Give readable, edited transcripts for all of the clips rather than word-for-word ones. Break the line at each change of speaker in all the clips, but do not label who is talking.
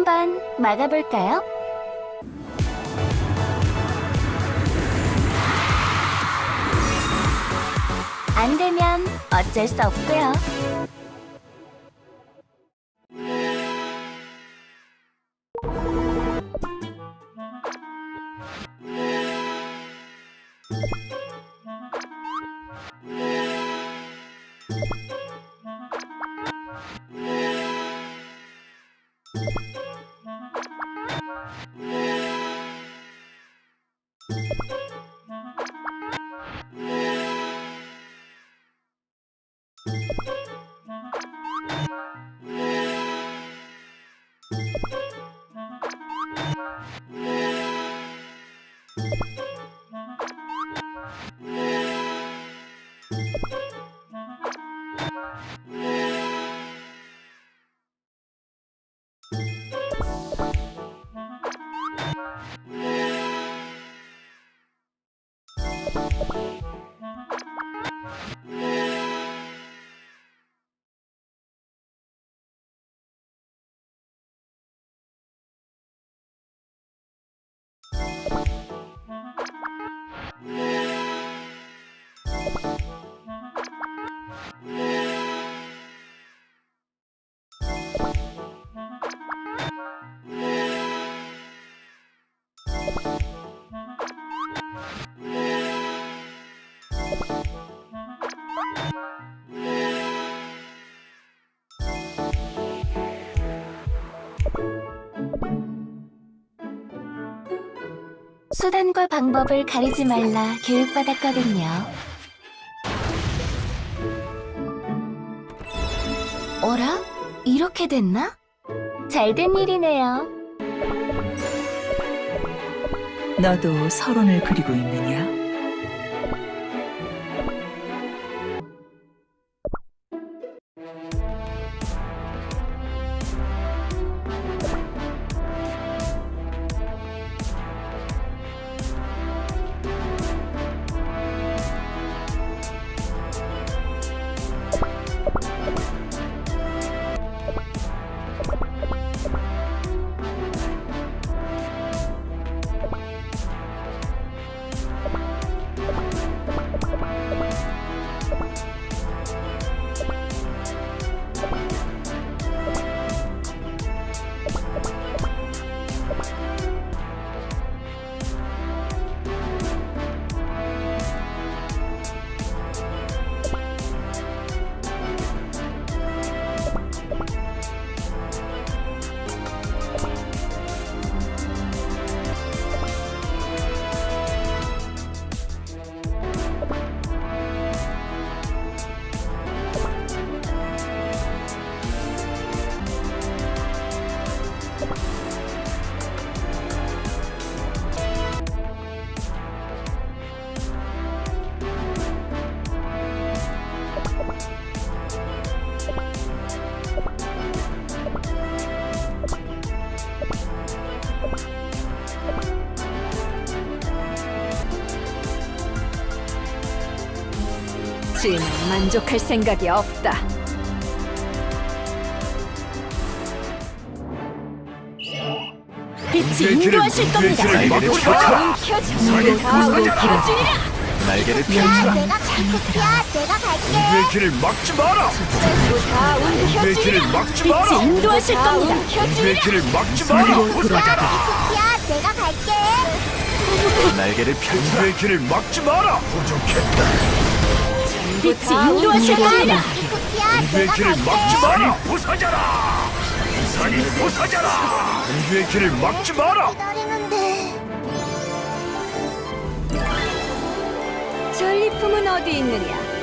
한번 막아볼까요? 안 되면 어쩔 수 없고요. 수단과 방법을 가리지 말라 교육받았거든요. 어라? 이렇게 됐나? 잘된 일이네요.
너도 서론을 그리고 있느냐?
지는 만족할 생각이 없다. 빛이 인도하실 겁니다.
날개를
모두
펼쳐라.
다 움켜쥐. 다 움켜쥐리라.
날개를 펼쳐라.
내가 쿠키야, 내가 갈게.
공주의 길을 막지 마라.
모두 다
공주의 길을
움켜쥐리라.
막지
빛이
마라.
인도하실 겁니다.
공주의 길을 막지 마라. 부서져라.
쿠키야, 내가 갈게.
날개를 펼쳐라. 공주의 길을 막지 마라. 부족했다.
빛이 인도하실 겁니다.
쿠키야,
공주의 길을 막지 마라. 부서져라. 산이 부서져라. 공주의 길을 막지 마라.
기다리는데.
전리품은 어디 있느냐?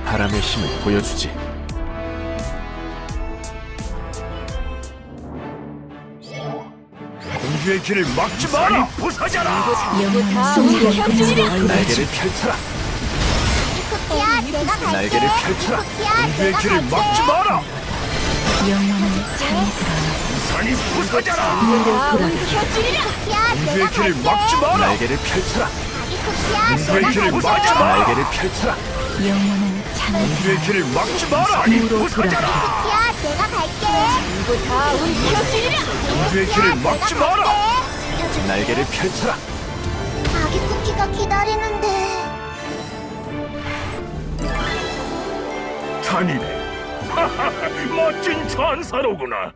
바람의 힘을 보여주지. 공주의 길을 막지 마라. 부서져라.
모두 다 움켜쥐리라.
날개를 펼쳐라.
쿠키야, 내가 갈게.
날개를 펼쳐라.
쿠키야,
공주의
내가
길을
갈게.
막지 마라.
영원한 잠이
산이 부서져라.
다 움켜쥐리라.
쿠키야,
공주의
내가
길을
갈게.
막지 마라. 날개를 펼쳐라.
쿠키야,
공주의
내가
길을
갈게.
막지 마라. 날개를 펼쳐라.
영원한 잠이
공주의 길을 막지 마라. 산이 부서져라.
쿠키야, 내가 갈게.
모두 다 움켜쥐리라.
공주의 길을 막지 마라.
지켜줄게.
날개를 펼쳐라.
아기 쿠키가 기다리는데.
잔이네. 멋진 전사로구나.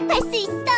할 수 있어.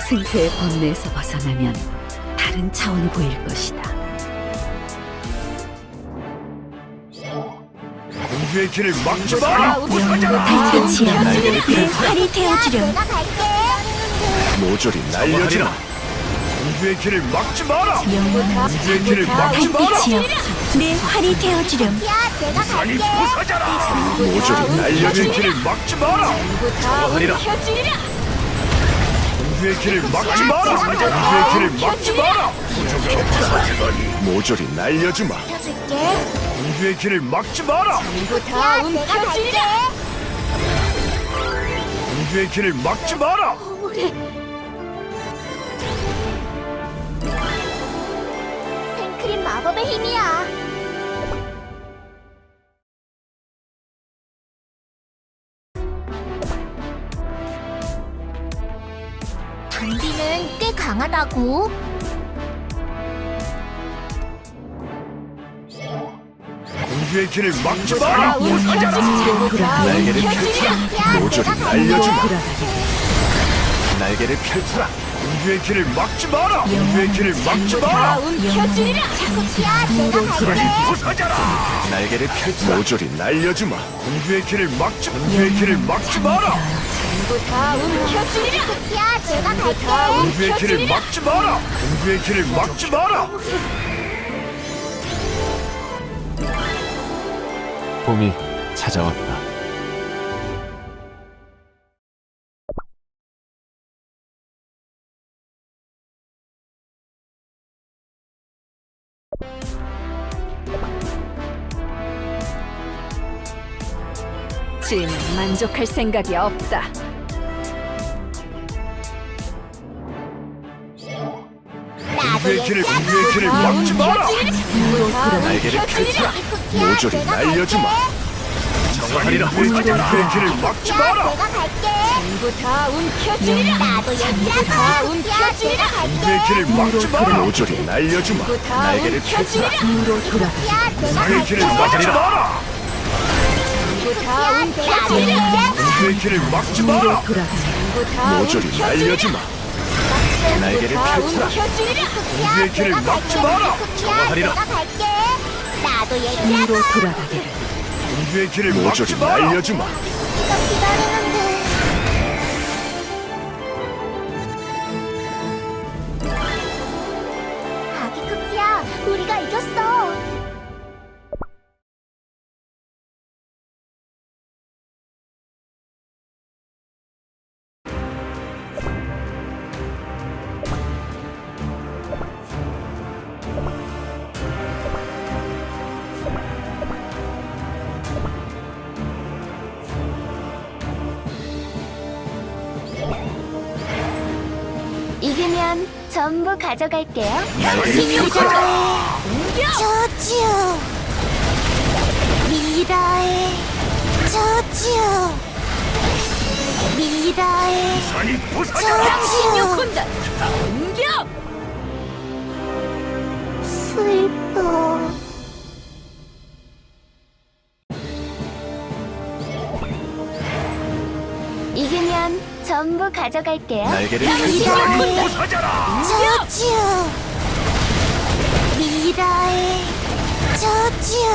승패의 번뇌에서 벗어나면 다른 차원이 보일 것이다.
공주의 길을 막지 마라. 부서져라.
달빛이여
날개를
내 활이 되어주렴.
내가 갈게.
모조리 날려주마. 공주의 길을 막지 마라.
영원한
공주의 길을 막지 마라.
달빛이여 내 활이 되어주렴.
야, 내가
산이
갈게.
부서져라. 모조리 날려준 길을 막지 마라.
다
하리라.
움켜쥐리라.
공주의 길을 막지 마라. 공주의 길을 막지 마라. 모조리 날려주마.
펴줄게.
공주의 길을 막지 마라.
다
야, 내가 갈게.
움켜쥐리라.
공주의 길을 막지 마라.
생크림 마법의 힘이야. 단비는 꽤 강하다고.
공주의 길을 막지 마라. 부서져라.
다
날개를
움켜쥐리라.
야,
모조리
내가
날려주마.
갈게.
날개를 펼쳐라. 공주의 길을 막지 마라. 공주의 길을 막지
다
마라.
움켜쥐리라.
야, 내가 갈게.
부서져라. 날개를 펼쳐 모조리 날려주마. 공주의 길을 막지 공주의 길을 막지 마라.
다 움켜쥐리라.
야, 내가
다
갈게.
공주의 길을
움켜쥐리라.
막지 마라. 공주의 길을 막지 마라.
봄이 찾아왔다.
지금은 만족할 생각이 없다.
공주의 길을 막지 마라. 날개를 펼쳐라. 모조리 날려주마. 정하리라. 공주의 길을 막지 마라.
내가 갈게.
다 움켜쥐리라.
나도 얘들아.
다 움켜쥐리라.
공주의 길을 막지 마라. 모조리 날려주마.
다
날개를 펼쳐라.
움켜쥐리라.
야, 내가
나의
갈게.
길을 막지 마라.
다 움켜쥐리라.
공주의 길을 막지 마라.
다
모조리
움켜쥐리라.
날려주마. 날개를
다
펼쳐라.
움켜쥐리라.
공주의 길을 막지 마라.
정하리라. 내가 갈게. 나도 얘들아.
공주의 길을 막지 마라. 날려주마.
쿠키가 기다리는데. 아기 쿠키야, 우리가 이겼어. 전부 가져갈게요.
저지요. 미라의 저지요. 미라의
산이 부서져라.
저지요.
군단 공격.
슬퍼. 이기면 전부 가져갈게요.
날개를
산이
미라의
부서져라.
저지요. 미라의 저지요.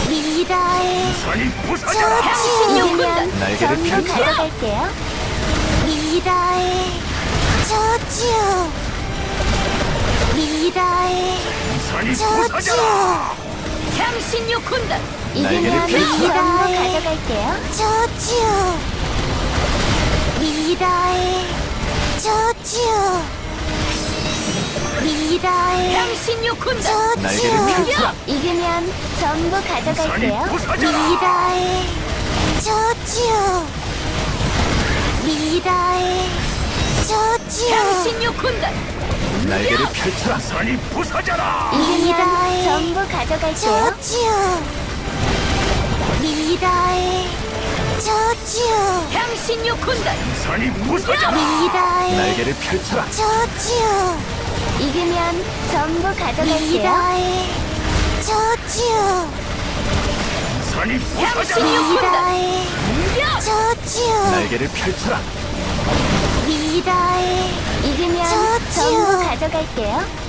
미라의
산이 부서져라.
저지요.
이기면
날개를
전부
펼쳐라.
가져갈게요.
미라의 저지요. 미라의
산이 부서져라.
저지요.
향신료 군단
이기면
날개를
전부
펼쳐라.
가져갈게요.
저지요. 미라의 저지요. 미라의
향신료 군단
날개를
저지요.
펼쳐라.
이기면 전부
산이
가져갈게요.
부서져라.
미라의 저지요. 미라의 저지요.
향신료 군단
날개를 펼쳐라.
산이 부서져라.
이기면
미라의
전부 가져갈게요.
저지요. 미라의 저지요.
향신료 군단
산이 부서져라.
미라의
날개를 펼쳐라.
저지요.
이기면 전부 가져갈게요.
미라의 저지요.
산이 부서져라.
미라의
공격.
저지요.
날개를 펼쳐라.
미라의
이기면
저지요.
전부 가져갈게요.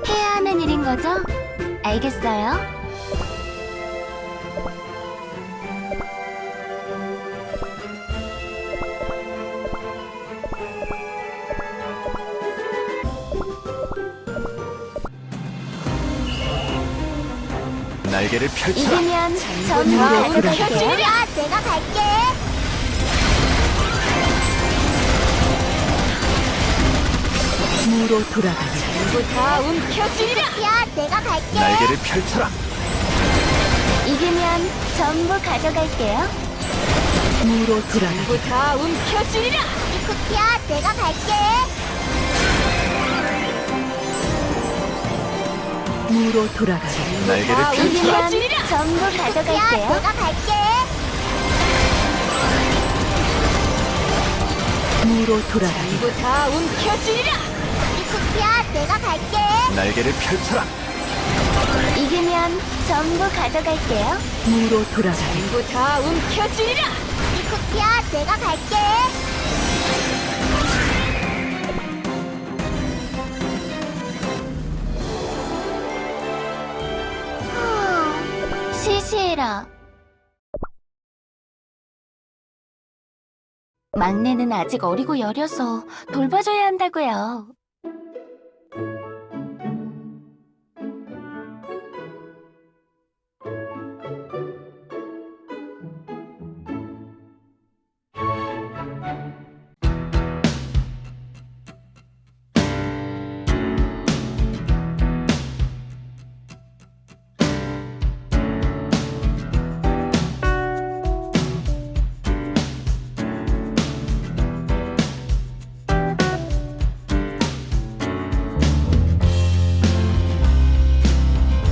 해야 하는 일인 거죠? 알겠어요.
날개를 펼쳐라.
이기면 전부
다
가져갈게요.
옮겨주리라.
내가 갈게.
무로 돌아가리.
전부 다 움켜쥐리라.
야, 내가 갈게.
날개를 펼쳐라.
이기면 전부 가져갈게요.
무로 돌아가리.
전부 다 움켜쥐리라.
쿠키야, 내가 갈게.
무로 돌아가리.
날개를
다
펼쳐라.
이기면
움켜쥐리라.
전부 가져갈게요. 내가 갈게.
무로 돌아가리.
전부 다 움켜쥐리라.
쿠키야, 내가 갈게.
날개를 펼쳐라.
이기면 전부 가져갈게요.
무로 돌아가리.
전부 다 움켜쥐리라.
쿠키야, 내가 갈게. 시시해라. 막내는 아직 어리고 여려서 돌봐줘야 한다고요.